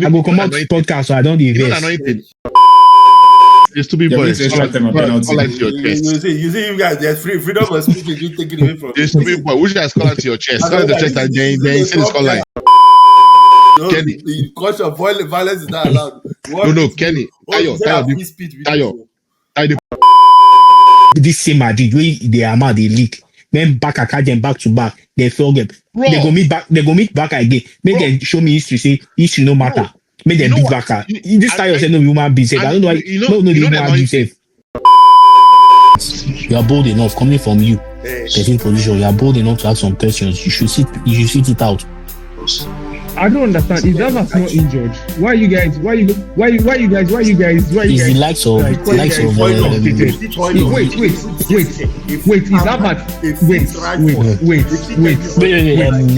I go come out podcast, so I don't You know invest. anointing. You stupid Yeah, boy. it's extra time and penalty. Call out to your chest. You see, you guys, there's freedom of speech is being taken away from You you. stupid boy. Which guys call out to your chest? Call out to your chest and then say this call line. Kenny. The culture of violence is not allowed. No, Kenny. Tayo. This same Madrid where they are mad, they leak. Then back I catch them back to back. They flog them. Bro. They go meet back again. Make them show me history. Say history no matter. Make them beat back. This Tayo said no human being safe. I don't know why. No, the human being safe. You are bold enough coming from you. 13th position. You are bold enough to ask some questions. You should sit it out. I don't understand. If Navas not injured, why you guys? Why you guys? It's the likes of Wait. Is Navas? Wait.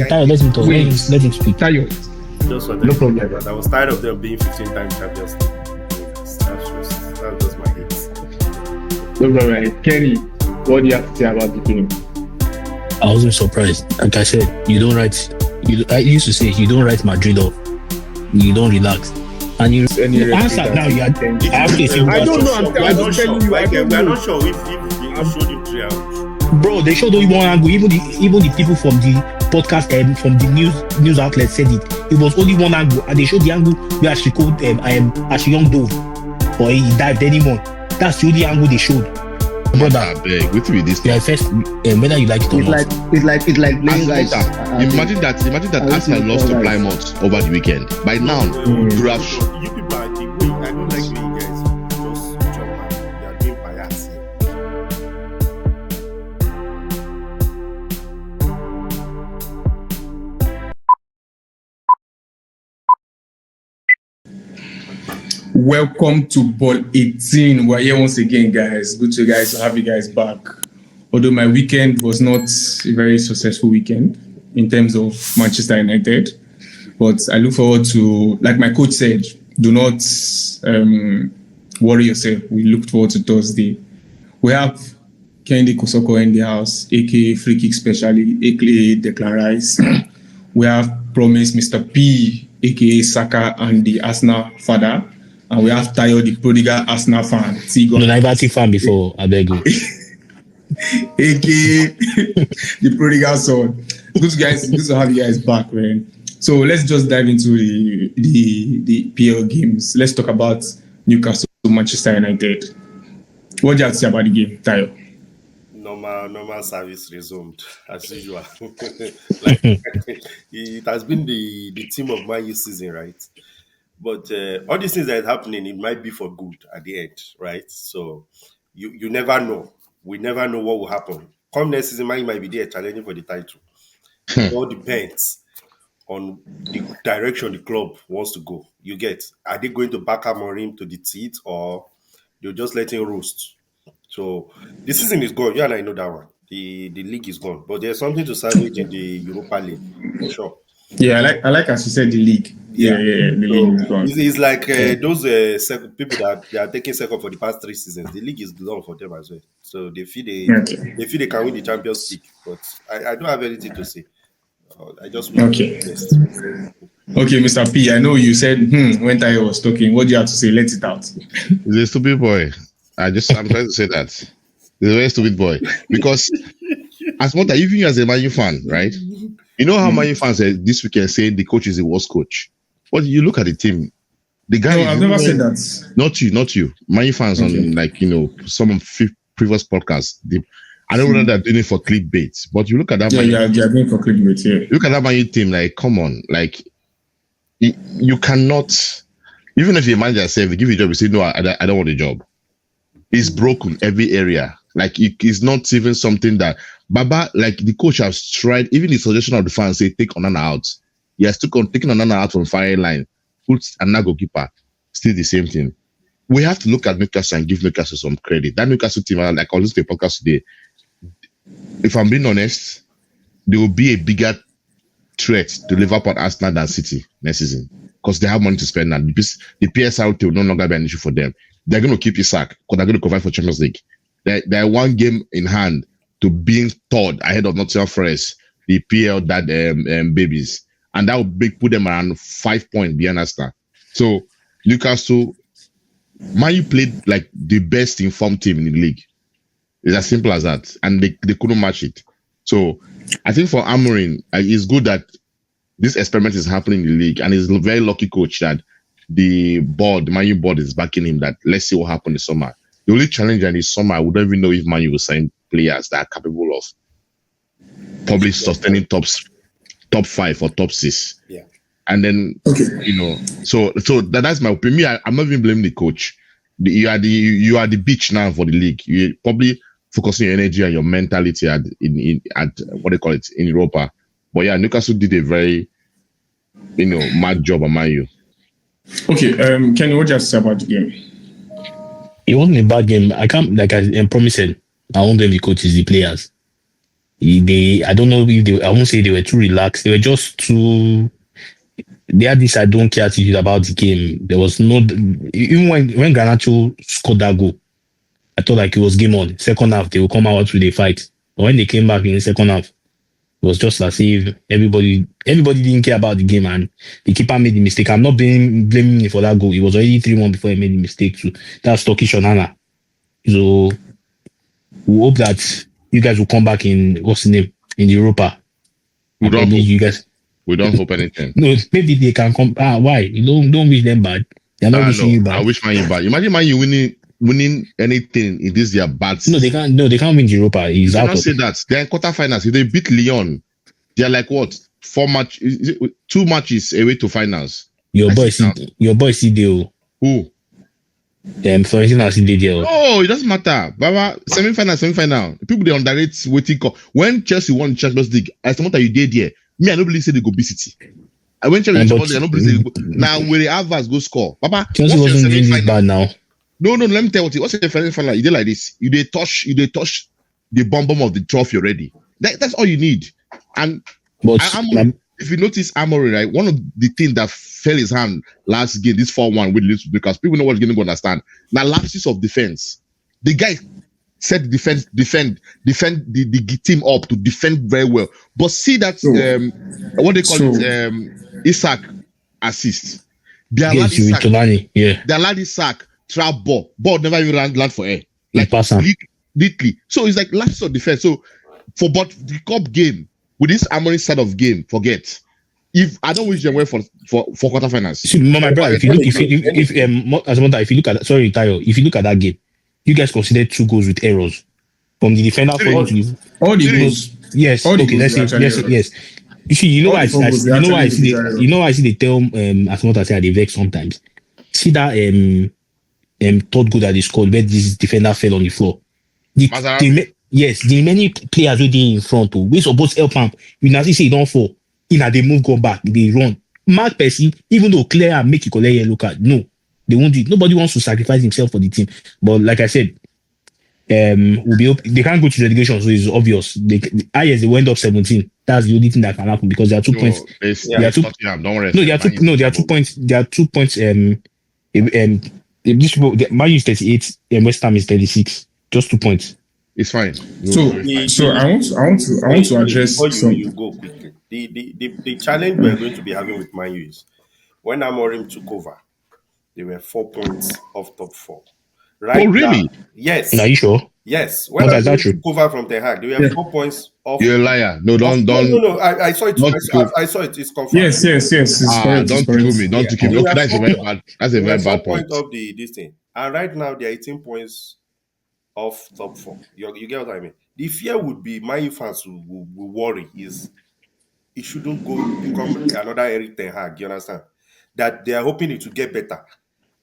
Tayo, let him talk. Let him speak. Tayo. Just No problem. I was tired of them being 15 times champions. That's just my hate. No problem. Kenny, what do you have to say about the game? I wasn't surprised. Like I said, I used to say you don't write Madrid off. You don't relax. And you answer now. You are. I don't know. I'm just telling you. We're not sure if they showed him 3 hours. Bro, they showed only one angle. Even the people from the podcast from the news outlet said it. It was only one angle, and they showed the angle where she called as a young dove, or he dived anymore. That's the only angle they showed. Brother, Wait till this. yeah, first, whether you like it or not. It's like playing guys. Imagine that Arsenal lost to Plymouth over the weekend. By now, you have. You people are the way. I don't like you guys. Just chop man. You are doing bias here. Welcome to Ball 18. We're here once again, guys. Good to have you guys back. Although my weekend was not a very successful weekend in terms of Manchester United, but I look forward to, like my coach said, do not worry yourself. We look forward to Thursday. We have Kennedy Kosoko in the house, aka Free Kick Specialist, aka Declan Rice. We have Promise Mr. P, aka Saka and the Arsenal father. And we have Tayo, the prodigal Arsenal fan. No, I never seen fan before. I beg you. aka the prodigal son. Good to have you guys back, man. So let's just dive into the PL games. Let's talk about Newcastle, Manchester United. What do you have to say about the game, Tayo? Normal service resumed as usual. It has been the theme of my season, right? But all these things that are happening, it might be for good at the end, right? So you never know. We never know what will happen. Come next season, Man might be there challenging for the title. It all depends on the direction the club wants to go. You get, are they going to back Amorim to the teeth, or they'll just let him roast? So the season is gone. You and I know that one. The league is gone. But there's something to salvage in the Europa League, for sure. Yeah, I like as you said, the league. Yeah, the league is gone. It's like those people that they are taking second for the past 3 seasons. The league is gone for them as well. So they feel they can win the Champions League. But I don't have anything to say. I just want Okay, Mr. P, I know you said when Tayo was talking. What do you have to say? Let it out. He's a stupid boy. I'm trying to say that. He's a very stupid boy. Because as much as even as a Man U fan, right? You know how Man U fans this weekend saying the coach is the worst coach. But you look at the team. The guy. No, I've never said that. Not you. Man U fans on some of previous podcasts. I don't know that they're doing it for clickbait, but you look at that. Yeah, they're doing for clickbait. Yeah. Look at that Man U team. Like, come on, like you cannot. Even if your manager says, "Give you a job," you say, "No, I don't want a job." It's broken every area. Like it's not even something that Baba, like the coach, has tried. Even the suggestion of the fans say, "Take Onana out." He has taken Onana out from firing line, put another goalkeeper. Still the same thing. We have to look at Newcastle and give Newcastle some credit. That Newcastle team, like I was listening to a podcast today. If I'm being honest, they will be a bigger threat to Liverpool and Arsenal than City next season because they have money to spend now. The PSL will no longer be an issue for them. They're going to keep Isak because they're going to qualify for Champions League. They're one game in hand to being third ahead of Nottingham Forest, the PL babies, and that will put them around 5 points behind Arsenal. So Newcastle, Man U played like the best informed team in the league. It's as simple as that, and they couldn't match it. So I think for Amorim, it's good that this experiment is happening in the league, and he's a very lucky coach that the Man U board is backing him. That let's see what happens this summer. The only challenge in this summer, I would not even know if Man U will sign players that are capable of probably sustaining top 5 or top 6. Yeah. And then so that's my opinion. I'm not even blaming the coach. You are the beach now for the league. You're probably focusing your energy and your mentality at what they call it in Europa. But yeah, Newcastle did a very mad job on Man U. Okay, Kenny, what just say about the game? It wasn't a bad game. I can't, like I promised, I won't blame the coaches, the players. I don't know if I won't say they were too relaxed. They were just too. They had this I don't care attitude about the game. There was no, even when Garnacho scored that goal, I thought like it was game on. Second half, they will come out with a fight. But when they came back in the second half, it was just as if everybody didn't care about the game, and the keeper made the mistake. I'm not blaming him for that goal. It was already 3-1 before he made the mistake too. That's Turkish Onana. So we hope that you guys will come back in in Europa. We don't hope. You guys. We don't hope anything. No, maybe they can come. Why? You don't wish them bad. They're not wishing you bad. I wish Man U bad. Imagine Man U winning anything in this year bad. No, they can't. No, they can't win Europa. You cannot say that. They're in quarterfinals. If they beat Lyon, they're like what? 2 matches away to finals. Your boy see deal. Who? Florentino see deal. Oh, it doesn't matter. Baba, semi-final. People they underrate waiting call. When Chelsea won the Champions League, as the matter you did there. Me, I don't believe say they go beat City. I went Chelsea, I don't believe say they go. Now where the Alvarez go score. Papa, Chelsea wasn't doing this bad now. No, let me tell you what's the final. You did like this. You did touch the bum of the trophy already. That's all you need. And if you notice Amorim, right, one of the things that fell his hand last game, this 4-1 with Leeds, because people know what's going to understand. Now lapses of defense. The guy set defend the team up to defend very well. But see that what they call Isak assist. They allowed Isak trap ball never even land for air. Like neatly. So it's like lapses of defense. So but the cup game with this Amorim side of game, forget. If I don't wish them well for quarterfinals. See, my brother, if you look at Tayo, if you look at that game, you guys considered 2 goals with errors from the defender. All the goals. Yes. Okay. Yes. You see, you know why I see they tell as much as they vex sometimes. See that third goal that they scored where this defender fell on the floor. The many players waiting in front we supposed to help him. You know, say he don't fall. They move, go back, they run. Mark Percy, even though clear and make you collect yellow card, no. They won't do it. Nobody wants to sacrifice himself for the team. But like I said, they can't go to relegation, so it's obvious. They went up 17. That's the only thing that can happen because there are 2 points. Don't worry. There are 2 points. There are 2 points. Man U is 38, West Ham is 36. Just 2 points. It's fine. So I want to address some. You go quickly. The challenge we're going to be having with Man U is when Amorim took over. They were 4 points off top 4. Right? Oh, really? Now, yes. Are you sure? Yes. When I took over from Ten Hag, they were 4 points off. You're a liar. No, don't. No. I saw it. I saw it. It's confirmed. Yes. It's correct. Don't kill me. Don't kill me. That's a very bad. That's a very bad point. Of this thing, and right now they're 18 points off top 4. You get what I mean? The fear would be Man U fans will worry is it shouldn't become another Eric Ten Hag. You understand? That they are hoping it will get better.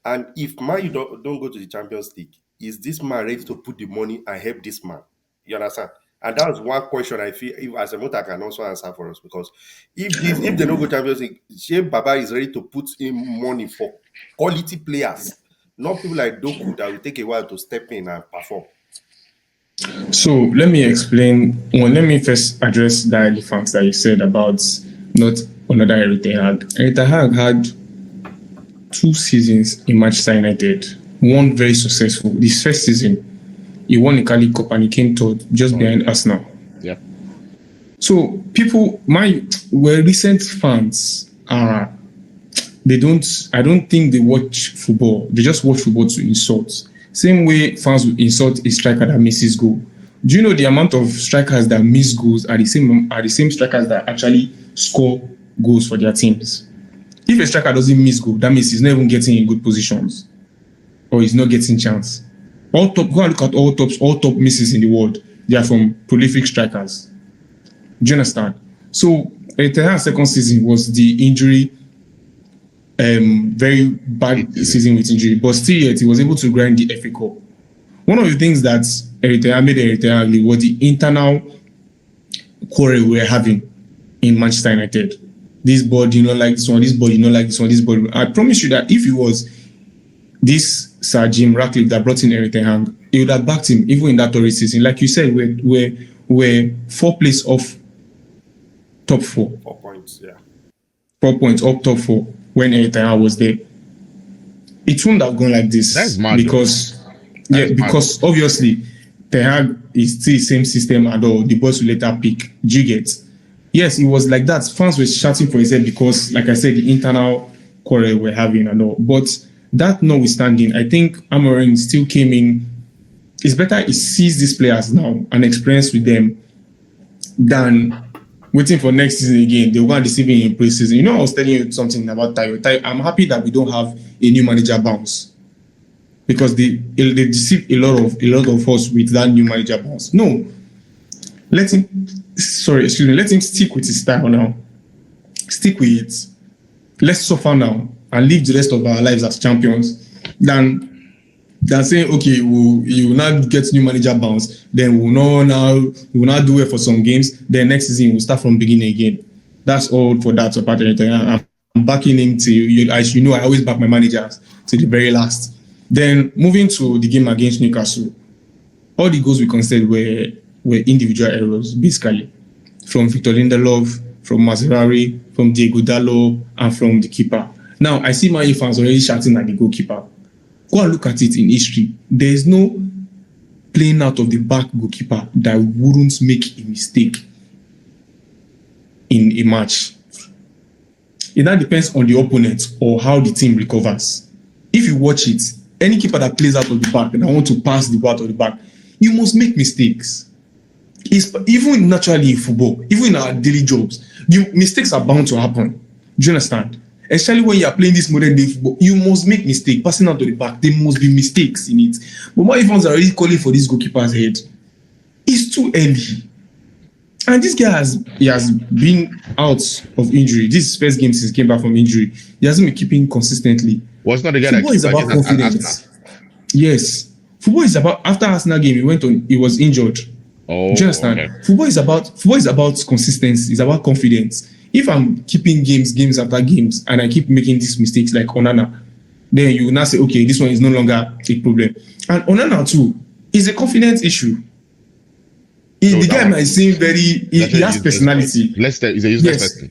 And if Man U don't go to the Champions League, is this man ready to put the money and help this man? You understand? And that's one question I feel if as a Mota can also answer for us because if they don't go Champions League, Sheikh Baba is ready to put in money for quality players, not people like Doku that will take a while to step in and perform. So let me explain. Well, let me first address the elephant that you said about not another Eric Ten Hag. Eric Ten Hag had 2 seasons in Manchester United. One very successful. This first season, he won the Cali Cup and he came third just behind Arsenal. Yeah. So people, recent fans are I don't think they watch football. They just watch football to insult. Same way fans will insult a striker that misses goal. Do you know the amount of strikers that miss goals are the same strikers that actually score goals for their teams? If a striker doesn't miss goal, that means he's not even getting in good positions, or he's not getting chance. Go and look at all top misses in the world. They are from prolific strikers. Do you understand? So Arteta's second season was the injury, very bad season with injury, but still yet he was able to grind the FA Cup. One of the things that Arteta made Arteta was the internal quarrel we were having in Manchester United. This board, you know, like this one, this board, you know, like this one, this board. I promise you that if it was this Sir Jim Ratcliffe that brought in Arteta, he would have backed him even in that Tory season. Like you said, we're 4 places off top 4. 4 points, yeah. 4 points up top 4 when Arteta was there. It wouldn't have gone like this. That's mad. Because obviously Ten Hag is still the same system and all. The boss will later pick. Do you get? Yes, it was like that. Fans were shouting for his head because, like I said, the internal quarrel we're having and all. But that notwithstanding, I think Amorim still came in. It's better he sees these players now and experience with them than waiting for next season again. They're going to deceive him in pre-season. You know, I was telling you something about Tayo. I'm happy that we don't have a new manager bounce, because they deceive a lot of us with that new manager bounce. No, let him stick with his style now. Stick with it. Let's suffer now and live the rest of our lives as champions than saying, okay, you will not get new manager bounce, then we will not do it for some games, then next season we'll start from beginning again. That's all for that about Arteta. I'm backing him as you know, I always back my managers to the very last. Then moving to the game against Newcastle, all the goals we considered were individual errors, basically, from Victor Lindelof, from Mazerari, from Diego Dallo, and from the keeper. Now, I see my fans already shouting at the goalkeeper. Go and look at it in history. There is no playing out of the back goalkeeper that wouldn't make a mistake in a match. It now depends on the opponent or how the team recovers. If you watch it, any keeper that plays out of the back and I want to pass the ball out of the back, you must make mistakes. Even naturally in football, even in our daily jobs, mistakes are bound to happen. Do you understand? Especially when you are playing this modern day football, you must make mistakes. Passing out to the back, there must be mistakes in it. But my fans are already calling for this goalkeeper's head. It's too early. And this guy has been out of injury. This is his first game since he came back from injury. He hasn't been keeping consistently. Was not the guy football is about confidence. Yes. Football is about, after Arsenal game, he was injured. Oh, do you understand? Okay. Football is about consistency. It's about confidence. If I'm keeping games after games and I keep making these mistakes like Onana, then you will now say, okay, this one is no longer a problem. And Onana too is a confidence issue. The guy might seem he has personality. He's a useless person.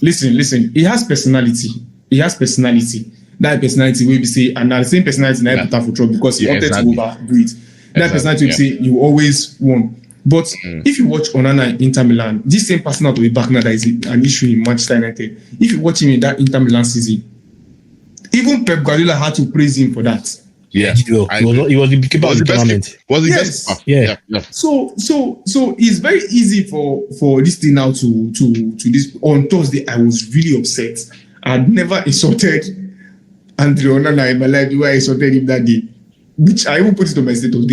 Listen. He has personality. That personality will be say, and the same personality now put for trouble because he wanted to overdo it. That personality will say you always won. But if you watch Onana in Inter Milan, this same person out of the back now that is an issue in Manchester United. If you watch him in that Inter Milan season, even Pep Guardiola had to praise him for that. Yeah, he was the keeper of the tournament. Was the best? Yeah. So it's very easy for this thing now to this. On Thursday, I was really upset. I'd never insulted Andre Onana in my life the way I insulted him that day, which I even put it on my status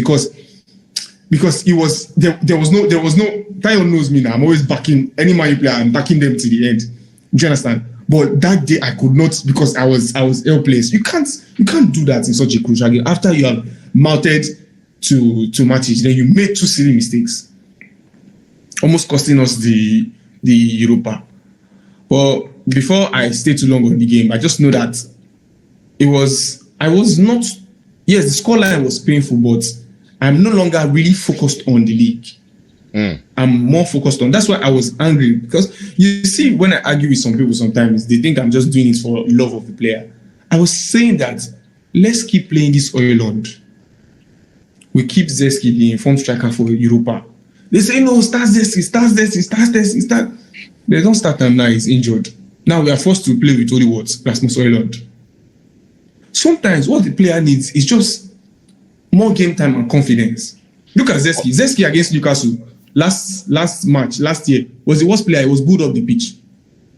because it was there was no Tayo knows me now. I'm always backing any Man U player. I'm backing them to the end. Do you understand? But that day I could not because I was helpless. You can't do that in such a crucial game. After you have mounted to matches, then you made 2 silly mistakes, almost costing us the Europa. But before I stay too long on the game, I just know that the scoreline was painful, but I'm no longer really focused on the league. I'm more focused on. That's why I was angry, because you see, when I argue with some people, sometimes they think I'm just doing it for love of the player. I was saying that let's keep playing this Oiland. We keep Zeski, the informed striker for Europa. They say no, start Zeski. They don't start him now. He's injured. Now we are forced to play with only what? Rasmus Højlund. Sometimes what the player needs is just more game time and confidence. Look at Zeski. Zeski against Newcastle last match, last year, was the worst player. He was good off the pitch.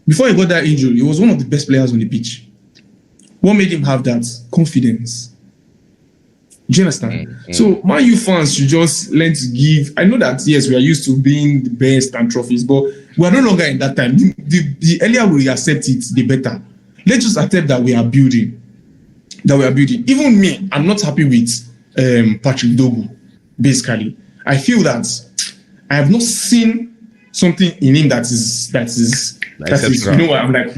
Before he got that injury, he was one of the best players on the pitch. What made him have that? Confidence. Do you understand? So, Man U fans should just learn to give. I know that, yes, we are used to being the best and trophies, but we are no longer in that time. The earlier we accept it, the better. Let's just accept that we are building. Even me, I'm not happy with Patrick Dogu, basically. I feel that I have not seen something in him that is you know what I'm like,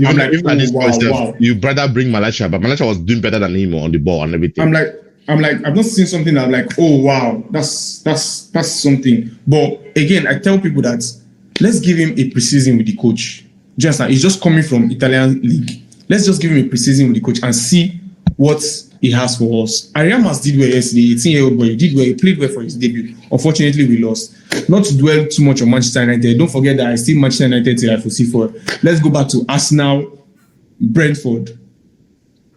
wow. You brother bring Malaysia, but Malaysia was doing better than him on the ball and everything. I'm like, I've not seen something that I'm like, oh wow, that's something. But again, I tell people that let's give him a preseason with the coach. Just he's just coming from Italian league. Let's just give him a preseason with the coach and see what he has for us. Ariamas did well yesterday, 18-year-old boy. He did well, he played well for his debut. Unfortunately, we lost. Not to dwell too much on Manchester United. Don't forget that I still Manchester United till I foresee for. Let's go back to Arsenal, Brentford.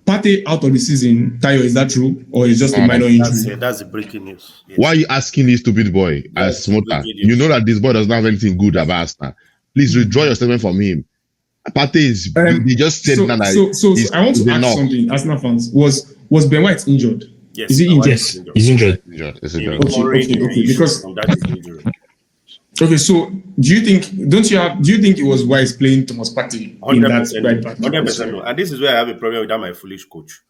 Partey out of the season. Tayo, is that true? Or is just a minor injury? That's the breaking news. Yes. Why are you asking this stupid boy as Smota? You know that this boy does not have anything good about Arsenal. Please withdraw your statement from him. Partey is he just said so I want to ask something, Arsenal fans. Was Ben White injured? Yes. Is he injured? Yes, he's injured. Okay. Because okay, so do you think it was wise playing Thomas Partey in that right back? 100% no. And this is where I have a problem with that my foolish coach.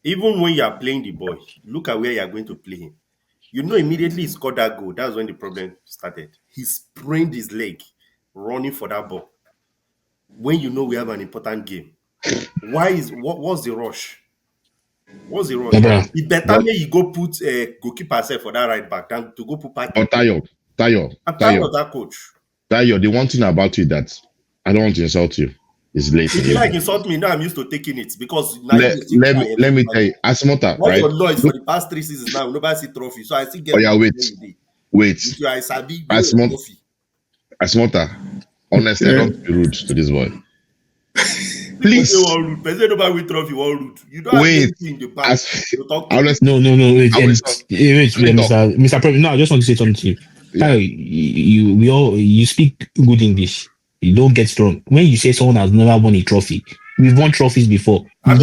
Even when you are playing the boy, look at where you are going to play him. You know immediately he scored that goal. That's when the problem started. He sprained his leg running for that ball. When you know we have an important game, what's the rush? What's the rush? It better may you go put goalkeeper self for that right back than to go put Partey. Oh, Tayo. I'm tired of that coach. Tayo, the one thing about it that I don't want to insult you is late. If you like insult me, now I'm used to taking it because now let me tell you, Asmota, what right? your noise for the past 3 seasons now, nobody see trophy. So I still get wait. Asmota, honestly, I don't be rude to this boy. Please. Nobody with trophy, rude. You don't wait. have in the past. No. Wait, Mr. President, no, I just want to say something to you. Yeah. You speak good English. You don't get strong. When you say someone has never won a trophy, we've won trophies before. We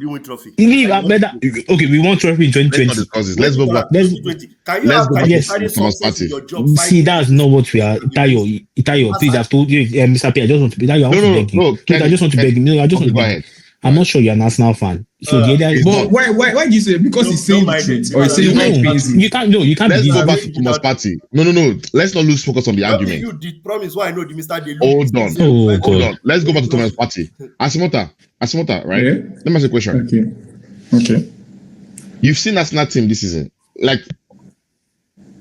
won trophy. Okay, we won trophy in 2020. Let's go back. Let's go back. Yes. See, that's not what we are. Tayo, please, I've told you, Mr. P, I just want to be. I just want to beg you. I just want to beg you. I'm not sure you're an Arsenal fan. So the idea but why do you say because he's saying the truth or he's saying you can't let's go back to Thomas Partey. No. Let's not lose focus on the argument. You did promise why I know the Mr. Hold on. Let's go back to Thomas Partey. Asmota, right? Yeah. Let me ask you a question. Okay. You've seen Arsenal team this season. Like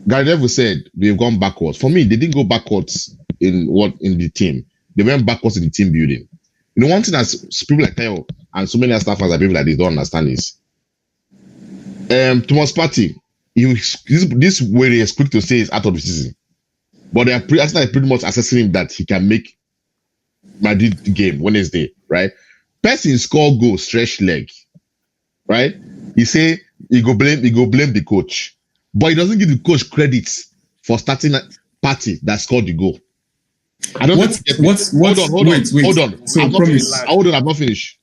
Gary Neville said, they've gone backwards. For me, they didn't go backwards in the team. They went backwards in the team building. You know, one thing that people like Tayo and so many staff fans and people like this don't understand is Thomas Partey, this way they is quick to say is out of the season. But Arsenal is pretty much assessing him that he can make Madrid game Wednesday, right? Person score goal, stretch leg, right? He say he go blame the coach. But he doesn't give the coach credit for starting a party that scored the goal. I don't Hold on. So I'm not finished.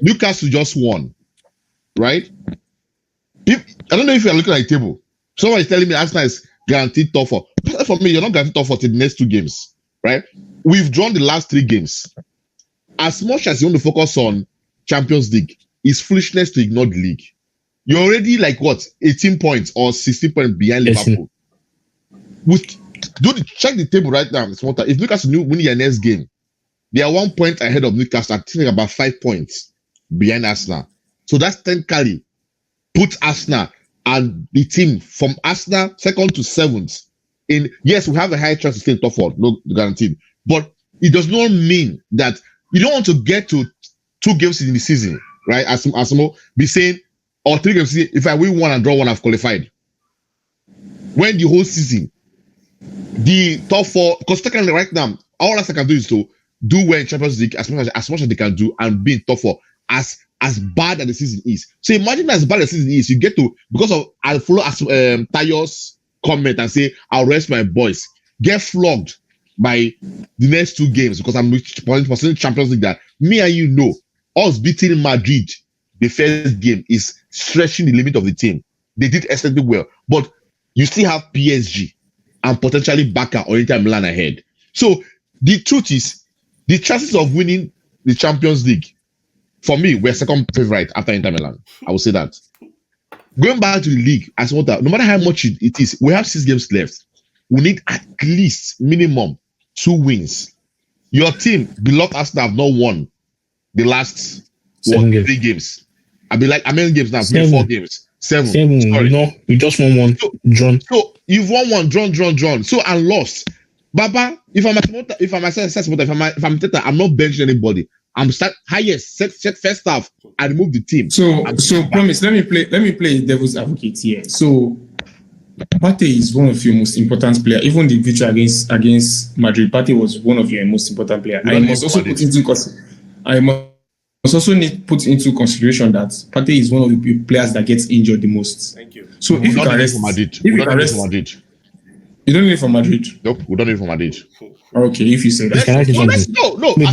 Newcastle just won, right? I don't know if you're looking at the table. Someone is telling me Arsenal is guaranteed top 4. For me, you're not guaranteed top 4 till the next 2 games, right? We've drawn the last 3 games. As much as you want to focus on Champions League, it's foolishness to ignore the league. You're already 18 points or 16 points behind Liverpool. Check the table right now. If Newcastle win their next game, they are 1 point ahead of Newcastle. I think about 5 points behind Arsenal. So that's technically put Arsenal and the team from Arsenal 2nd to 7th. Yes, we have a high chance to stay in top 4, no guaranteed. But it does not mean that you don't want to get to 2 games in the season, right? As be saying, or 3 games, if I win 1 and draw 1, I've qualified. When the whole season, the top 4, because technically right now, all I can do is to do well in Champions League as much as they can do and be in top four as bad as the season is. So imagine as bad as the season is, you get to, because of, I'll follow Tayo's comment and say, I'll rest my boys, get flogged by the next 2 games because I'm pursuing Champions League that me and you know, us beating Madrid, the first game is stretching the limit of the team. They did extremely well, but you still have PSG and potentially Barca or Inter Milan ahead. So the truth is, the chances of winning the Champions League, for me, we're second favorite after Inter Milan. I will say that. Going back to the league, as no matter how much it is, we have 6 games left. We need at least minimum 2 wins. Your team, beloved Arsenal, have not won the last 3 games. I'll be like, how many games now? 4 games. 7. Sorry. No, you just won 1, drawn. So you've won 1, drawn. So and lost. Baba, if I'm Arteta, I'm not benching anybody. I'm start highest, set first half, I remove the team. So promise, let me play devil's advocate here. So Partey is one of your most important players. Even the victory against Madrid, Partey was one of your most important players. I must also put put into consideration that Partey is one of the players that gets injured the most. Thank you. So if you can rest Madrid, you don't need it for Madrid. Nope, we don't need it for Madrid. Okay, if you say that. Can I say something? No. Wait.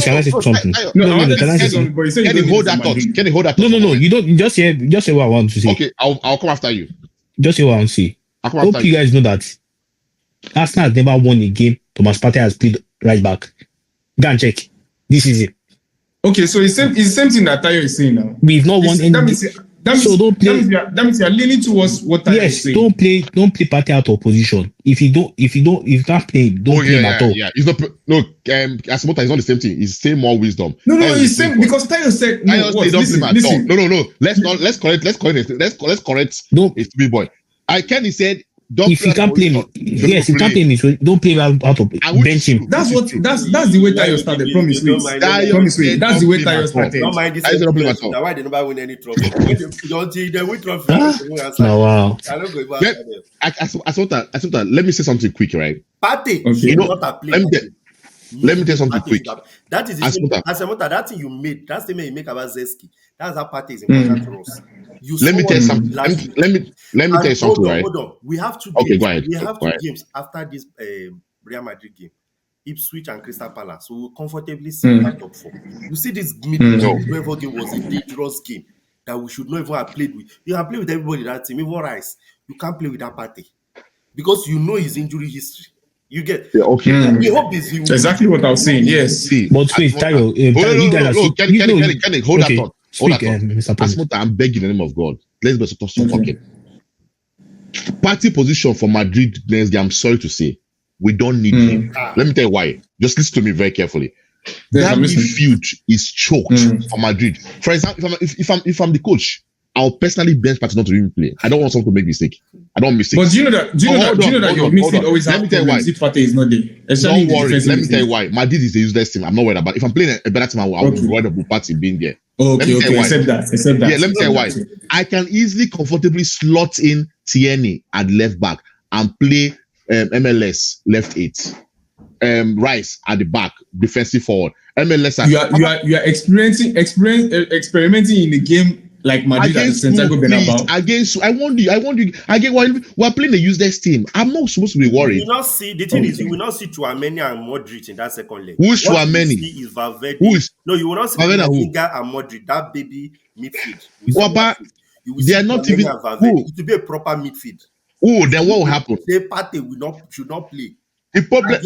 Can I say something? Can I say something? Can you hold that thought? Can you hold that thought? No. You don't. Just say what I want to say. Okay, I'll come after you. Just say what I want to say. I'll come Hope after you guys know that Arsenal has never won a game. Thomas Partey has played right back. Go and check. This is it. Okay, so it's the same thing that Tayo is saying now. We've not won any. So don't play. That means you are leaning towards what Tayo is saying. Don't play Partey out of position. If you can't play, don't play him at all. Yeah, it's not Asmota is not the same thing. It's saying more wisdom. No, it's same because Tayo said no. Listen. No. Let's correct. No, it's big boy. Kenny said, if you can't play me, yes, you can't play me. So don't play out of bench him. That's the way Tayo started. Promise me. That's the way Tayo started. Don't mind this. Now why they never win any trophy? They win trophy. No, wow. I don't go about Asmota, let me say something quick, right? Partey, Okay. not a player. Let me tell you something quick. That is Asmota, that thing you made. That's the thing you make about Zeski. That's how Partey is important to us. Let me tell you something. Let me tell you something, right? Hold on. We have 2 games. Okay, go ahead. We have 2 games after this Real Madrid game. Ipswich and Crystal Palace. So we'll comfortably sit at top 4. You see this midweek game was a dangerous game that we should not even have played with. You can play with everybody that team, even Rice. You can't play with that Partey because you know his injury history. You get the hope is he will exactly what I was saying. Yes. But wait, Tayo, you guys Can hold that thought. Speak, Mr. Asmota, I'm begging in the name of God. Let's be so fucking. Party position for Madrid next game, I'm sorry to say, we don't need him. Let me tell you why. Just listen to me very carefully. That midfield is choked for Madrid. For example, if I'm the coach, I'll personally bench Partey not to even play. I don't want someone to make mistake. I don't want mistakes. But do you know that your midfield always has problems if Partey is not there? Don't worry. Let me tell you why. Madrid is a useless team. I'm not worried about it. If I'm playing a better team, I will be worried about Partey being there. Okay. Accept that. Yeah, let me tell you why. I can easily, comfortably slot in Tierney at left back and play MLS left 8. Rice at the back, defensive forward. MLS. You are experimenting in the game. Like Madrid against Santiago Bernabeu. I want you. Again, we're playing a useless team. I'm not supposed to be worried. You will not see the thing is you will not see Tchouameni and Modric in that second leg. Who's Tchouameni? Is Valverde. No, you will not see Liga and Modric. That baby midfield. They are not even. It will be a proper midfield. Oh, then what will happen? The Partey should not play. The problem,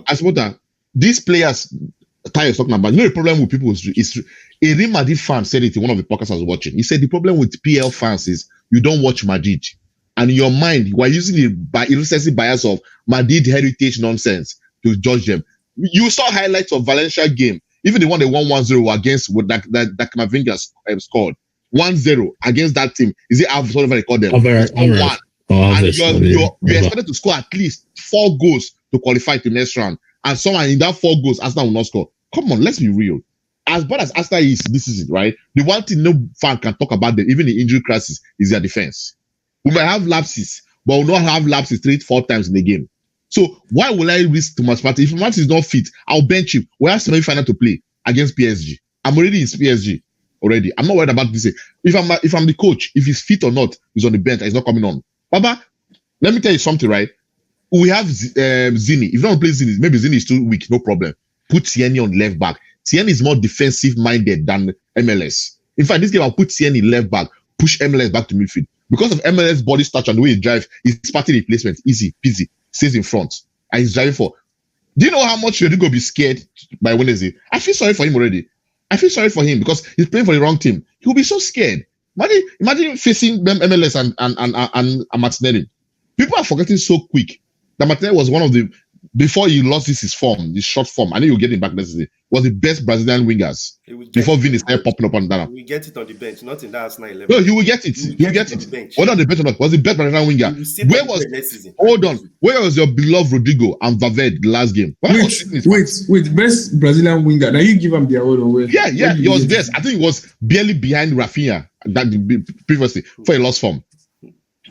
Asmota, these players. Tayo is talking about. You know the problem with people is a Real Madrid fan said it in one of the podcasts I was watching. He said the problem with PL fans is you don't watch Madrid, and in your mind you are using the irreversible bias of Madrid heritage nonsense to judge them. You saw highlights of Valencia game, even the one they won 1-0 against that Camavinga scored 1-0 against that team. Is it whatever they call them? And you're expected to score at least 4 goals to qualify to the next round. And someone in that 4 goals, Arsenal will not score. Come on, let's be real. As bad as Arsenal is this season, right? The one thing no fan can talk about them, even the injury crisis, is their defense. We might have lapses, but we'll not have lapses 3-4 times in the game. So why will I risk Thomas Partey? If Partey is not fit, I'll bench him. We have semi-final to play against PSG. I'm already in PSG already. I'm not worried about this. If I'm the coach, if he's fit or not, he's on the bench. He's not coming on. Baba, let me tell you something, right? We have Vini. If you don't play Vini, maybe Vini is too weak. No problem. Put Tierney on left back. Tierney is more defensive minded than MLS. In fact, this game I'll Put Tierney left back, push MLS back to midfield. Because of MLS body structure and the way he drives, he's Partey replacement. Easy, peasy. Stays in front. And he's driving for. Do you know how much you're going to be scared by Wednesday? I feel sorry for him already. I feel sorry for him because he's playing for the wrong team. He will be so scared. Imagine facing MLS and Martinelli. People are forgetting so quick that Martinelli was one of the, before he lost his form, his short form, I know you'll get him back next season, was the best Brazilian wingers before Vini started popping up and down. We get it on the bench, not in that Arsenal 11. No, he will get it. He will get it. Hold on, the bench or not? Was the best Brazilian winger? Where was? Hold on. Where was your beloved Rodrigo and Valverde the last game? Wait, best Brazilian winger. Now you give him the award or where? Yeah, he was best. I think it was barely behind Rafinha that previously for a lost form.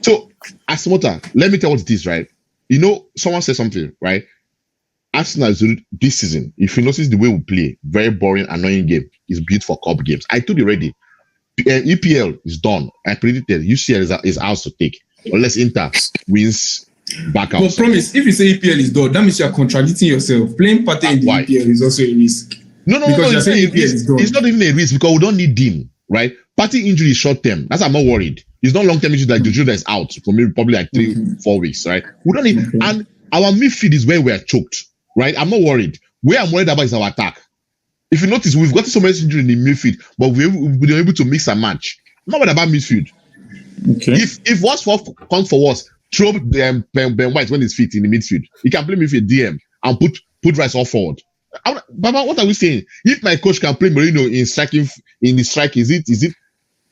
So, Asmota, let me tell you what it is, right? You know, someone said something, right? Arsenal this season, if you notice the way we play, very boring, annoying game, is built for cup games. I told you already. EPL is done. I predicted UCL is ours to take, unless Inter wins back out. But promise, if you say EPL is done, that means you are contradicting yourself. Playing Partey in the EPL is also a risk. No. You're saying EPL is done. It's not even a risk because we don't need him, right? Partey injury is short term. That's why I'm not worried. It's not long term injury like Jude is out for maybe probably like 3-4 weeks, right? We don't need, and our midfield is where we are choked. Right, I'm not worried. Where I'm worried about is our attack. If you notice, we've got so much injury in the midfield, but we've been able to mix and match. I'm not worried about midfield. Okay. If what's for comes for us, throw Ben White when he's fit in the midfield. He can play midfield DM and put Rice all forward. Baba, what are we saying? If my coach can play Mourinho in the strike, is it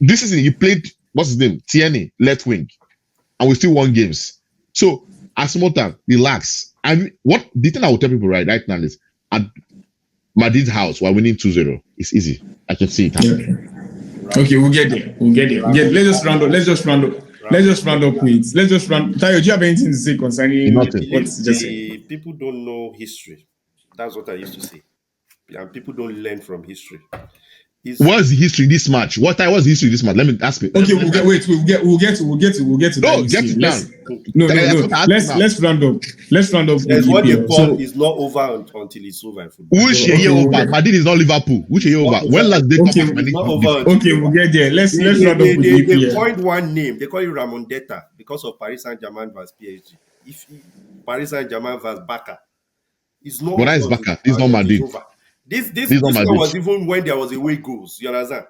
this season he played what's his name? Tierney, left wing, and we still won games. So Asmota, relax. And what the thing I will tell people right now is at Madrid's house we're winning 2-0. It's easy. I can see it happening. Okay, we'll get there. Let's just round up. Tayo, do you have anything to say concerning what's just said? People don't know history. That's what I used to say. And people don't learn from history. What's the history in this match? What's the history in this match? Let me ask it. Okay, we'll get to No, get it down. No. Let's round up. There's what they call is not over until it's over in football. Which year over? Madrid is not Liverpool. Which year over? When last day Okay, we'll get there. Let's round up with They point one name. They call it Ramondetta because of Paris Saint-Germain versus PSG. If Paris Saint-Germain versus Barca, it's not. But that is Barca. This is not Madrid. This one was even when there was away goals. You understand?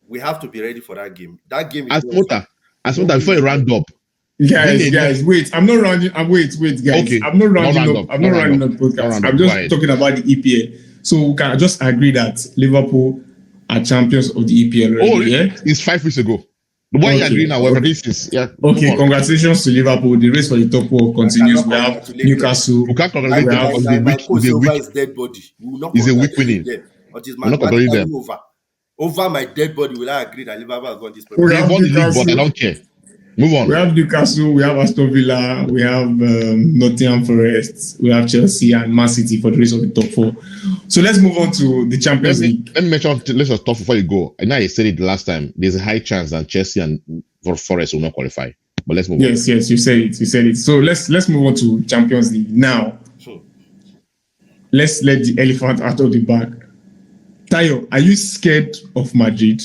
We have to be ready for that game. That game is Asmota, before you round up. Guys, wait. I'm not rounding. Wait, guys. Okay. I'm not rounding up. I'm not rounding up podcast. I'm just talking about the EPL. So we can just agree that Liverpool are champions of the EPL already. It's 5 weeks ago. Why are you agreeing now? Okay, congratulations to Liverpool. The race for the top 4 continues. We have Newcastle. We can't congratulate them because his dead body. He's a weak winning. We're not congratulating them. Over my dead body, will I agree that Liverpool has won this Premier League? They won the league, but I don't care. Move on. We have Newcastle, we have Aston Villa, we have Nottingham Forest, we have Chelsea and Man City for the race of the top 4. So let's move on to the Champions League. Let me mention, let's just talk before you go. I know I said it the last time. There's a high chance that Chelsea and Forest will not qualify. But let's move on. Yes, you said it. So let's move on to Champions League now. Let's let the elephant out of the bag. Tayo, are you scared of Madrid?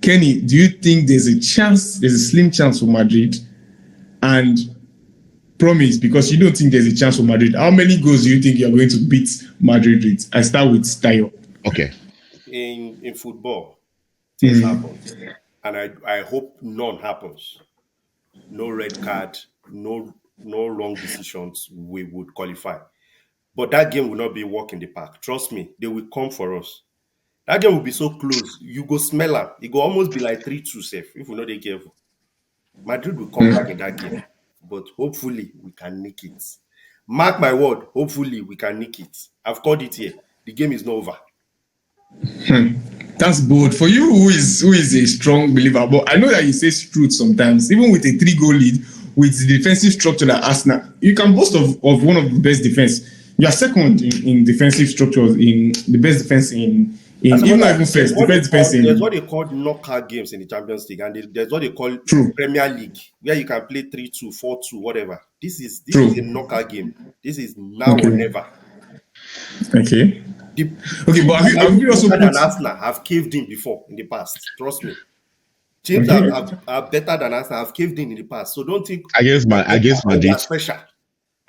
Kenny, do you think there's a slim chance for Madrid? And promise, because you don't think there's a chance for Madrid, how many goals do you think you're going to beat Madrid with? I start with Tayo. Okay. In football, things happen. And I hope none happens. No red card, no wrong decisions, we would qualify. But that game will not be a walk in the park. Trust me, they will come for us. That game will be so close. You go smell them. It will almost be like 3-2 safe if we're not that careful. Madrid will come back in that game. But hopefully we can nick it. Mark my word, hopefully we can nick it. I've called it here. The game is not over. That's bold. For you who is a strong believer, but I know that you say truth sometimes. Even with a 3-goal lead, with the defensive structure that Arsenal, you can boast of one of the best defense. You are second in defensive structures, in the best defense in even not even first. There's what they call knockout games in the Champions League, and there's what they call Premier League, where you can play 3-2, 4-2, whatever. This is a knockout game. This is now or never. Okay. But have you also than Arsenal have caved in before in the past? Trust me. Teams are better than Arsenal have caved in the past. So don't think against Madrid. Special.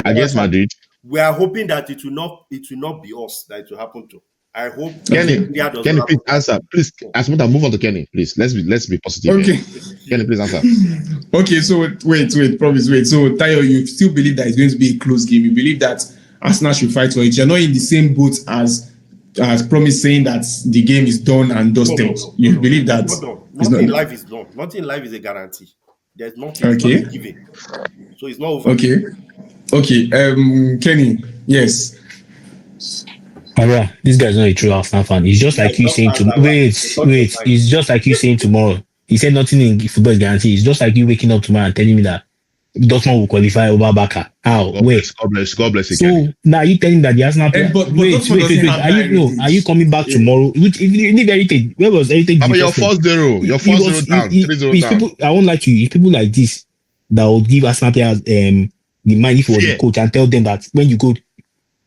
Against Madrid. We are hoping that it will not be us that it will happen to. I hope Kenny, please answer. Please, Asmota, move on to Kenny, please. Let's be positive. Okay. Kenny, please answer. Okay, so wait, promise, wait. So Tayo, you still believe that it's going to be a close game? You believe that Arsenal should fight for it? You're not in the same boat as Promise saying that the game is done and dusted. You believe that? Nothing in life is done. Nothing in life is a guarantee. There's nothing given. So it's not over. Okay. Kenny, yes. This guy's not a true Arsenal fan. It's just like you saying wait. It's just like you saying tomorrow. He said nothing in football is guaranteed. It's just like you waking up tomorrow and telling me that Dortmund will qualify over Barca. How? God bless you. So now you telling that the Arsenal player. Wait. Are you coming back tomorrow? Which if you need Heritage, where was Heritage? Your first 0 down, 3-0 down. People, I won't lie to you. If people like this that will give Arsenal players the money for the coach and tell them that when you go,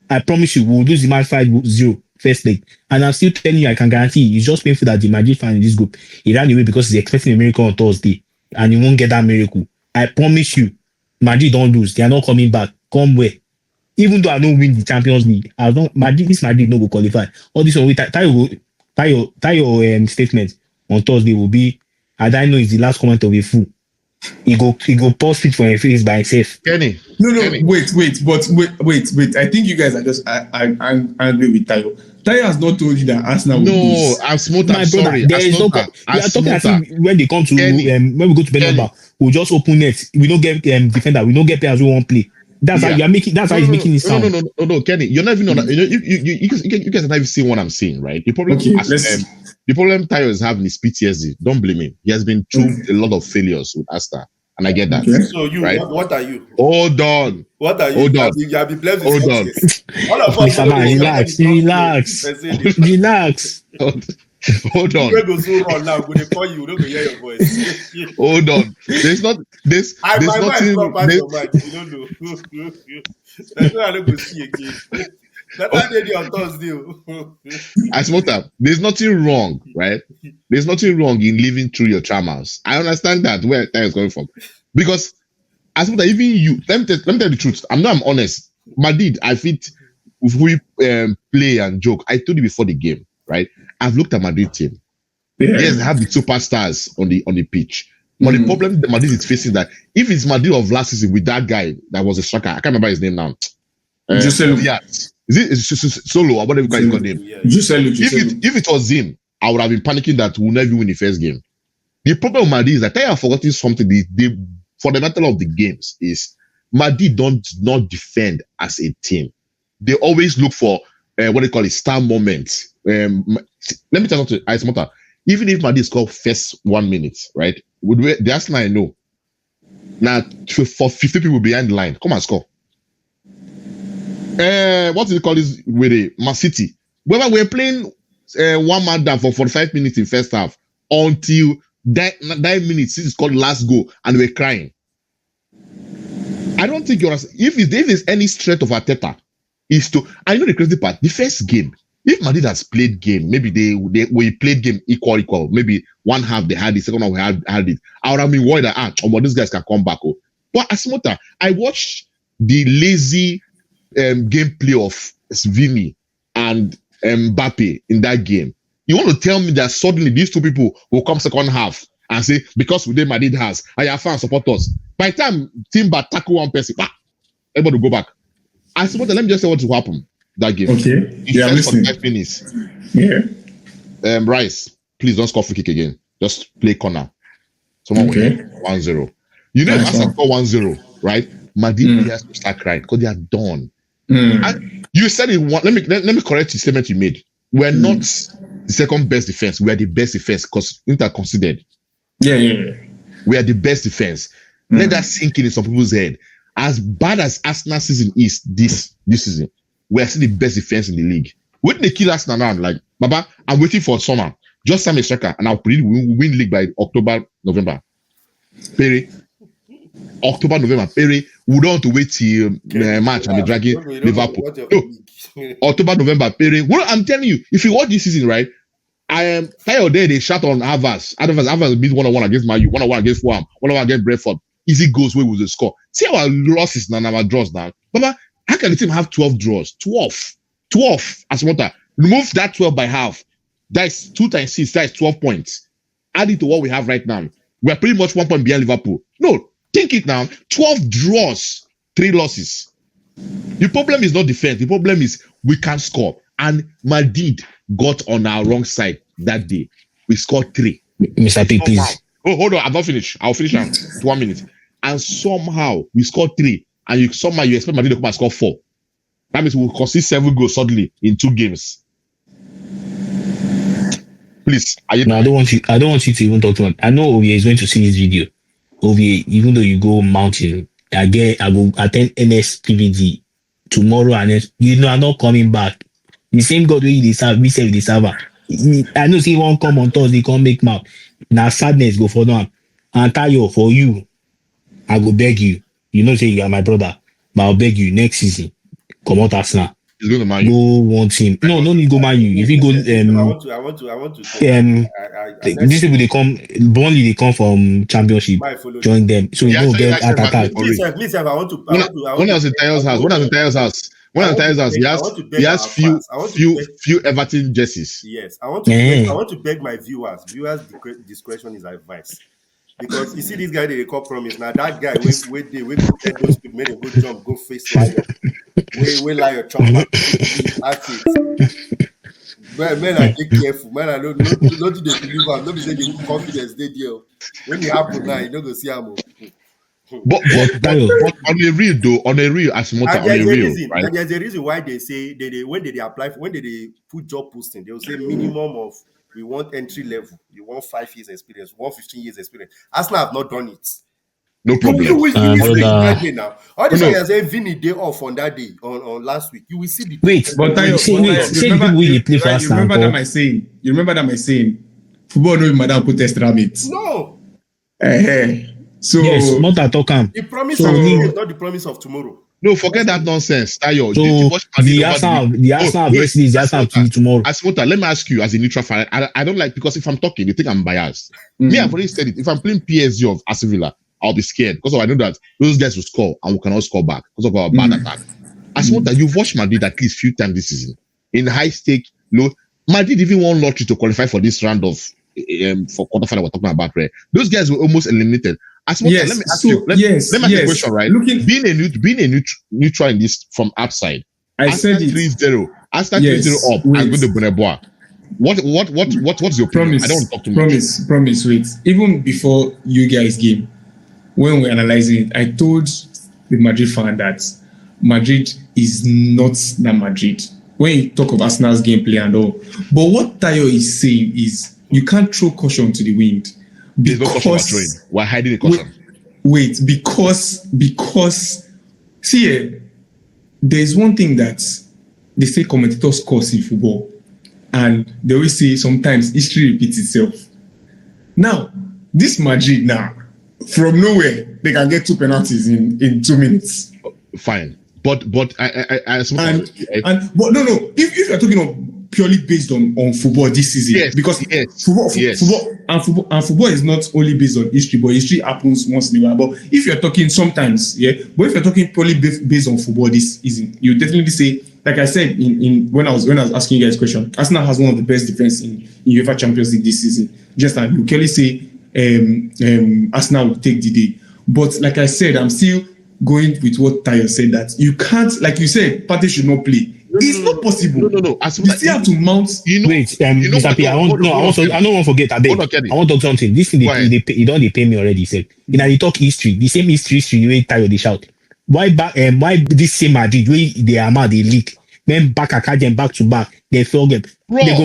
I promise you, we'll lose the match 5-0 first leg. And I'm still telling you, I can guarantee you, it's just painful that the Madrid fan in this group, he ran away because he's expecting a miracle on Thursday. And he won't get that miracle. I promise you, Madrid don't lose. They are not coming back. Come where? Even though I don't win the Champions League, this Madrid no go qualify. All this one, Tayo statement on Thursday will be, as I know, it's the last comment of a fool. He go post it for a face by himself. Kenny. No, Kenny. Wait. I think you guys are just angry with Tayo. Tayo has not told you that Arsenal will lose. I'm sorry. There is no. We are talking as if when they come to when we go to Benamba, we'll just open it. We don't get defender. We don't get players who won't play. That's how you are making. That's how he's making it sound. No, Kenny. You're not even on that. You guys are not even seeing what I'm saying, right? The problem. The problem Tayo is having is PTSD. Don't blame him. He has been through a lot of failures with Asta, and I get that. Okay. So you, right? what are you? Hold on. What are you? Hold on. You have been blessed. Hold on. All of us. Relax. Hold on. We're going to run now. We're going to call you. We're going to hear your voice. Hold on. There's nothing. You don't know. That's what I'm going to see again. That's day on Thursday. Asmota, there's nothing wrong, right? There's nothing wrong in living through your traumas. I understand that where time is coming from. Because Asmota, even you, let me tell the truth. I'm honest. Madrid, I fit if we play and joke. I told you before the game, right? I've looked at Madrid team. Yeah. Yes, they have the superstars on the pitch. But the problem that Madrid is facing that if it's Madrid of last season with that guy that was a striker, I can't remember his name now. Yeah. Is it Solo or whatever you call his name? Yeah. If it was him, I would have been panicking that we'll never win the first game. The problem with Madrid is that I have forgotten something. The fundamental of the games is Madrid don't not defend as a team. They always look for what they call a star moment. Let me tell you something. Even if Madrid score first 1 minute, right? The Arsenal I know now for 50 people behind the line, come and score. What do you call this with a Man City? Whether we're playing one man down for 45 minutes in first half until 9 minutes, this is called last goal, and we're crying. I don't think if there's any strength of Arteta, is to. I know the crazy part. The first game, if Madrid has played game, maybe we played game equal. Maybe one half they had it, second half we had it. I would have been worried that these guys can come back. But Asmota, I watched the lazy gameplay of Vini and Mbappe in that game. You want to tell me that suddenly these two people will come second half and say, because we did Madrid has, and your fans support us. By the time Timber tackle one person, everybody will go back. I suppose let me just say what will happen that game. Okay. Yeah, listen. Yeah. Rice, please don't score free kick again. Just play corner. Someone will 1-0. You know, if Arsenal score 1-0, right? Madrid players will start crying because they are done. And you said it. Let me correct the statement you made. We're not the second best defense. We are the best defense because Inter considered. Yeah. We are the best defense. Let that sink in some people's head. As bad as Arsenal season is this season, we are still the best defense in the league. When they kill Arsenal now, like, Baba, I'm waiting for summer. Just sign a striker, and I'll predict we will win the league by October, November. Perry. October, November. Perry. We don't want to wait till March and be dragging Liverpool. No. October, November. Perry. Well, I'm telling you, if you watch this season, right, I am tired day they shout on Havertz. Havertz beat 1-1 against Man U, 1-1 against Fulham, 1-1 against Brentford. Easy goes where with the score. See our losses now, our draws now. Baba, how can the team have 12 draws? 12 as water. Remove that 12 by half. That is 2 times 6. That is 12 points. Add it to what we have right now. We are pretty much 1 point behind Liverpool. No, think it now. 12 draws, 3 losses. The problem is not defense. The problem is we can't score. And Madrid got on our wrong side that day. We scored 3. Mr. P, please. Oh, hold on. I'm not finished. I'll finish in 1 minute. And somehow we scored 3. And you expect Madrid to come and score 4. That means we'll concede 7 goals suddenly in 2 games. Please. I don't want you to even talk to him. I know Ovie is going to see this video. Ovie, even though you go mountain, I go attend NSPVD tomorrow, and I'm not coming back. The same God where they serve, we serve the server. I know he won't come on Thursday, can't make mouth. Now sadness go for them. And Tayo, for you, I go beg you. You know, say you are my brother, but I'll beg you next season. Come out Arsenal. He's going to Man U. Go want him. No need go Man U. If you go, I want to. These people they come. Burnley they come from Championship. Join them. So you don't get attack. Please, I want to. When I was in Tayo's house, he has few Everton jerseys. Yes, I want to beg my viewers. Viewers' discretion is advice. Because you see this guy they call Promise. Now that guy we protect those people, made a good jump, go face liar. We liar chopper. That's it. Man, I take careful. Man, I don't do the deliver. Don't be saying the confidence they deal. When it happen now, you don't go see him. But on a real as much on a real, right? There's a reason why they say when they put job posting, they will say minimum of we want entry level, you want 5 years experience, 15 years experience. Arsenal have not done it. No problem. You will see that day now. All this guys say Vini day off on that day on last week. You will see the wait. But you remember that my saying. Football no madam put extra bits. No. So yes, not at all. The promise of today is not the promise of tomorrow. No, forget that nonsense. Tayo, so the Arsenal versus the Arsenal tomorrow. Asmota, let me ask you as a neutral fan. I don't like, because if I'm talking, they think I'm biased. Me, I've already said it. If I'm playing PSG of Aston Villa, I'll be scared because I know that those guys will score and we cannot score back because of our bad attack. Asmota, you've watched Madrid at least few times this season in high stake, low. Madrid even won lottery to qualify for this round of for quarterfinal we're talking about, right? Those guys were almost eliminated. Asmota, let me ask you. Let me ask you a question, right? Being a neutral in this from outside, I said it 3-0. After 3-0 up, and go to Bonebois. What's your opinion? I don't want to talk too much. Promise. Wait. Even before you guys game, when we're analyzing it, I told the Madrid fan that Madrid is not that Madrid. When you talk of Arsenal's gameplay and all, but what Tayo is saying is you can't throw caution to the wind. There's no caution we're throwing. We're hiding the caution. Wait, because see, there's one thing that they say commentators cause in football, and they always say sometimes history repeats itself. Now, this Madrid now, from nowhere, they can get 2 penalties in 2 minutes. Fine. But I but no. If you're talking of purely based on football this season, yes, because football is not only based on history, but history happens once in a while. But if you're talking sometimes, but if you're talking purely based on football this season, you definitely say, like I said in when I was asking you guys a question, Arsenal has one of the best defense in UEFA Champions League this season. Just like you clearly say, Arsenal will take the day. But like I said, I'm still going with what Tayo said, that you can't, like you said, Partey should not play. It's not possible. No. You still have to mount. Wait, Mr. P, I don't want to forget. I want to talk something. This thing they pay me already. Said, they talk history. The same history way Tayo they shout. Why this same Madrid way they are mad, they leak. Then back a catch them back to back. They flog them. They go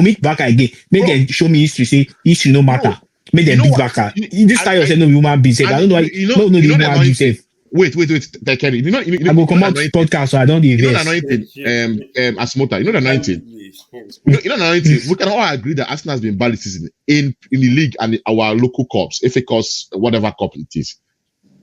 meet back again. Make them show me history. Say history no matter. Make them You know beat what? back. This time you say no human being said. I don't know why. No, the the human being said. Wait, Kenny. I go come out podcast, so I don't You know the invest. anointing, Asmota. You know the anointing. You know the anointing. We can all agree that Arsenal has been bad this season in the league and in our local cups, FA Cups, whatever cup it is.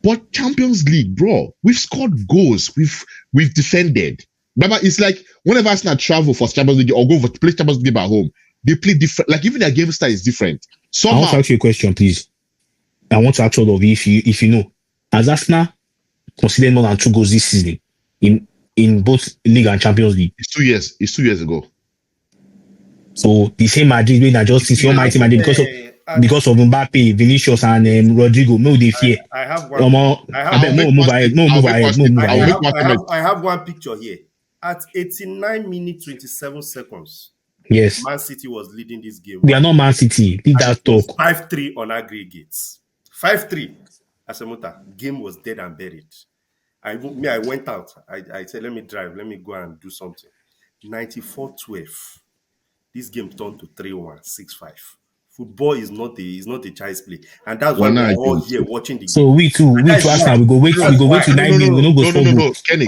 But Champions League, bro, we've scored goals. We've defended. But it's like whenever Arsenal travel for Champions League or go for play Champions League at home, they play different. Like even their game style is different. I want to ask you a question, please. I want to ask all of you if you know, has Arsenal considered more than 2 goals this season in both league and Champions League? It's 2 years. It's 2 years ago. So the same Madrid when I just see Almighty Madrid because of Mbappe, Vinicius, and Rodrigo. No, they fear. I have one. I have one picture here. At 89 minutes 27 seconds. Yes. Man City was leading this game. We are not Man City. Leave that talk. 5-3 on aggregates. 5-3. Asemota. Game was dead and buried. I went out. I said, let me drive. Let me go and do something. 94-12. This game turned to 3-1, 6-5. Football is not a child's play, and that's why we're all here watching the game. So we too Arsenal. We go wait to 9 minutes. We don't go score goal. Kenny,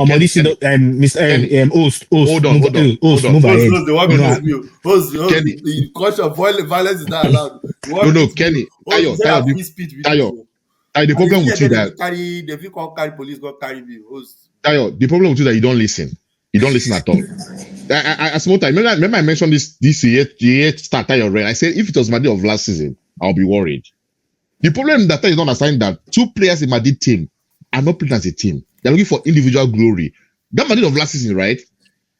Host. Hold on. The culture of violence is not allowed. No, Kenny. Tayo. The problem with you that if you can't carry police, go carry me. Tayo, the problem with you that you don't listen. You don't listen at all. I small time. Remember I mentioned this year start Tayo, right? I said if it was Madrid of last season, I'll be worried. The problem that Tayo is not understanding that 2 players in Madrid team are not playing as a team. They're looking for individual glory. That Madrid of last season, right?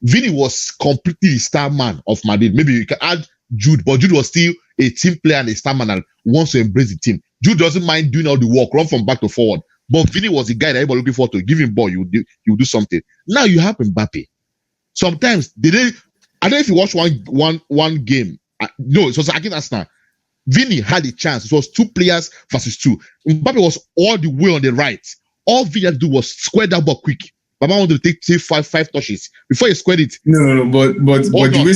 Vini was completely the star man of Madrid. Maybe you can add Jude, but Jude was still a team player and a star man and wants to embrace the team. Jude doesn't mind doing all the work, run from back to forward. But Vini was the guy that everybody looking forward to. Give him ball, you do something. Now you have Mbappe. Sometimes I don't know if you watch one game. No, it was against Arsenal. Vini had a chance. It was 2 players versus 2. Mbappe was all the way on the right. All Vini had to do was square that ball quick. Baba wanted to take 5 touches before he squared it. No, but the way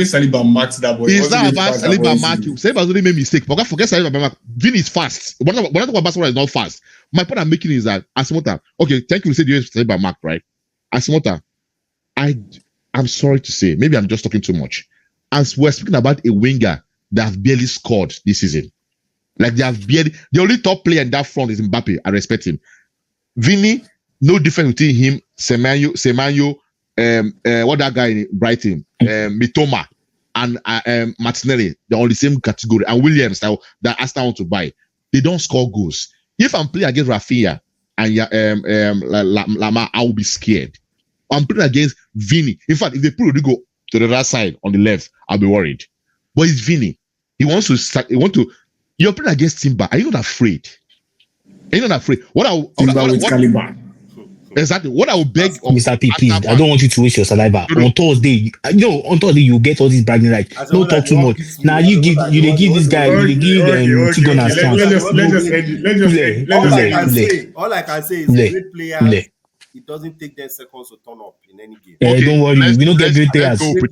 Saliba marked that ball. It's not about Saliba marking. Saliba's only made mistake. But forget Saliba mark. Vini is fast. When I talk about Barcelona is not fast. My point I'm making is that Asimota. Okay, thank you. You said you Saliba marked, right? Asimota. I'm sorry to say, maybe I'm just talking too much. As we're speaking about a winger that have barely scored this season. Like the only top player in that front is Mbappe. I respect him. Vini, no difference between him, Semenyo, what that guy in Brighton, Mitoma, and Martinelli. They're all the same category. And Williams that Arsenal want to buy. They don't score goals. If I'm playing against Rafinha and Lama, I will be scared. I'm playing against Vini. In fact, if they put Rodrigo to the right side on the left, I'll be worried. But it's Vini. He wants to start. You're playing against Timber. Are you not afraid? Are you not afraid? Exactly. What I would beg of Mr. P, please, I don't want you to waste your saliva. On Thursday, you get all these bragging rights. Don't talk too much. Now you give this guy, Tigon a chance. All I can say is a great player. It doesn't take 10 seconds to turn up in any game. Don't worry, we don't get great players. Let's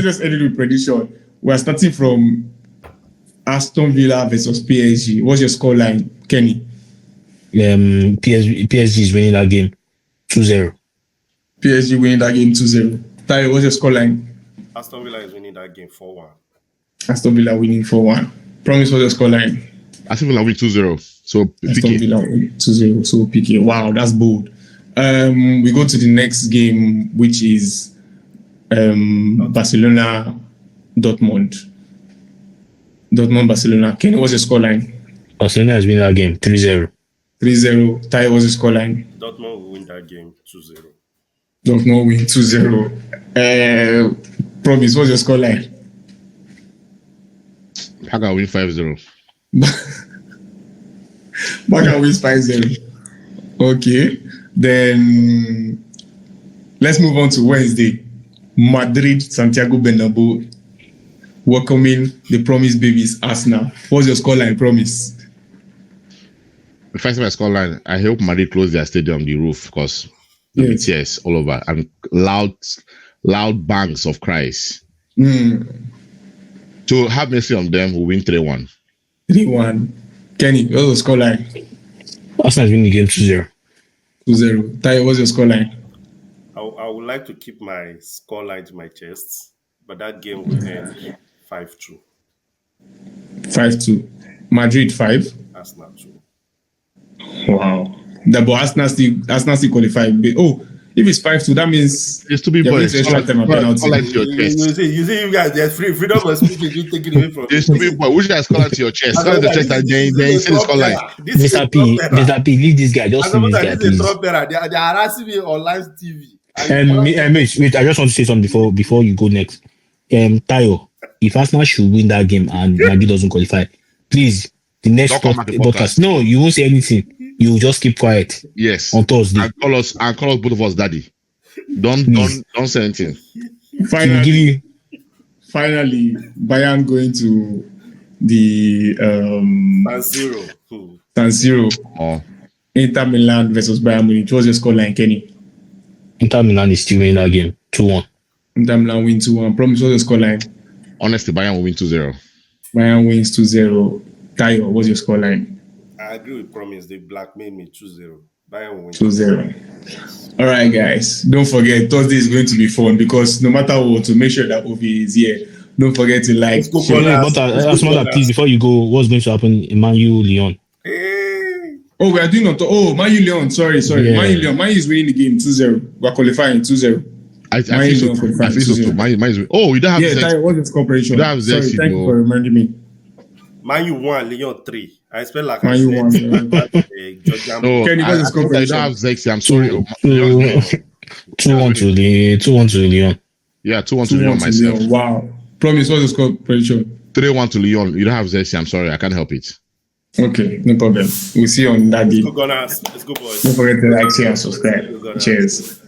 just edit with prediction. We're starting from Aston Villa versus PSG. What's your scoreline, Kenny? PSG is winning that game 2-0. PSG winning that game 2-0. Ty, what's your scoreline? Aston Villa is winning that game 4-1. Aston Villa winning 4-1. Promise, what's your scoreline? Aston Villa win 2-0. So Aston Villa 2-0. So PK. Wow, that's bold. We go to the next game, which is Barcelona Dortmund. Barcelona. Kenny, what's your scoreline? Barcelona has winning that game 3-0. 3-0. Ty, what's your scoreline? Dortmund will win that game 2-0. Dortmund win 2-0. Promise, what's your scoreline? Braga win 5-0. Braga wins 5-0. Okay. Then let's move on to Wednesday. Madrid, Santiago Bernabeu, welcoming the Promise Babies, Arsenal. What's your scoreline, Promise? If I say my scoreline, I hope Madrid close their stadium, the roof, because there'll be tears all over and loud bangs of cries. To have mercy on them, we'll win 3-1. 3-1. Kenny, what's the scoreline? Arsenal is winning the game 2-0. 2-0. Tayo, what's your scoreline? I would like to keep my scoreline to my chest, but that game will end 5-2. 5-2. Madrid 5. Arsenal 2. Wow. But Arsenal still qualified. Oh, if it's 5-2, that means It's to be you're going boys. to extra time and penalty. Call out to your chest. You see, you guys, there's freedom of speech is being taken away from It's to be boys. Which guys call out to your chest? Call out to your chest and then say the scoreline. Mr. P, leave this guy. Just leave this guy, This is please. a better. They are harassing me on live TV. Wait, I just want to say something before you go next. Tayo, if Arsenal should win that game and Madrid doesn't qualify, please, the next Don't come at the podcast. No, you won't say anything. You will just keep quiet. Yes. On Thursday. And call us both of us daddy. Don't say anything. Finally, Bayern going to the San Siro. Oh. Inter Milan versus Bayern Munich. What's your scoreline, Kenny? Inter Milan is still winning that game 2-1. Inter Milan win 2-1. Promise, what's your scoreline? Honestly, Bayern will win 2-0. Bayern wins 2-0. Tayo, what's your scoreline? I agree with Promise. They blackmailed me 2-0. Bayern will win 2-0. All right, guys. Don't forget, Thursday is going to be fun because no matter what, to make sure that Ovi is here, don't forget to like. But please, before you go, what's going to happen in Man U Lyon? Oh, we are doing not. Oh, Man U Lyon. Sorry. Yeah. Man U Lyon. Man U is winning the game 2-0. We are qualifying 2-0. I feel so. Mine. Oh, you don't have Yeah, Tayo, what's the cooperation? You don't have Sorry, Zexi, thank you bro. for reminding me. Man U 1, Lyon 3. I expect like Man U won. Georgian. No, Kenny, what's the I score don't prediction? have Zexi. I'm sorry. 2-1 to Lyon. Yeah, 2-1 to Lyon myself. Lyon. Wow. Promise, what's the score prediction? 3-1 to Lyon. You don't have Zexi. I'm sorry. I can't help it. Okay, no problem. We'll see you on that day. Let's go, Gunners. Let's go, boys. Don't forget to like, share, and subscribe. Let's go, Gunners. Cheers.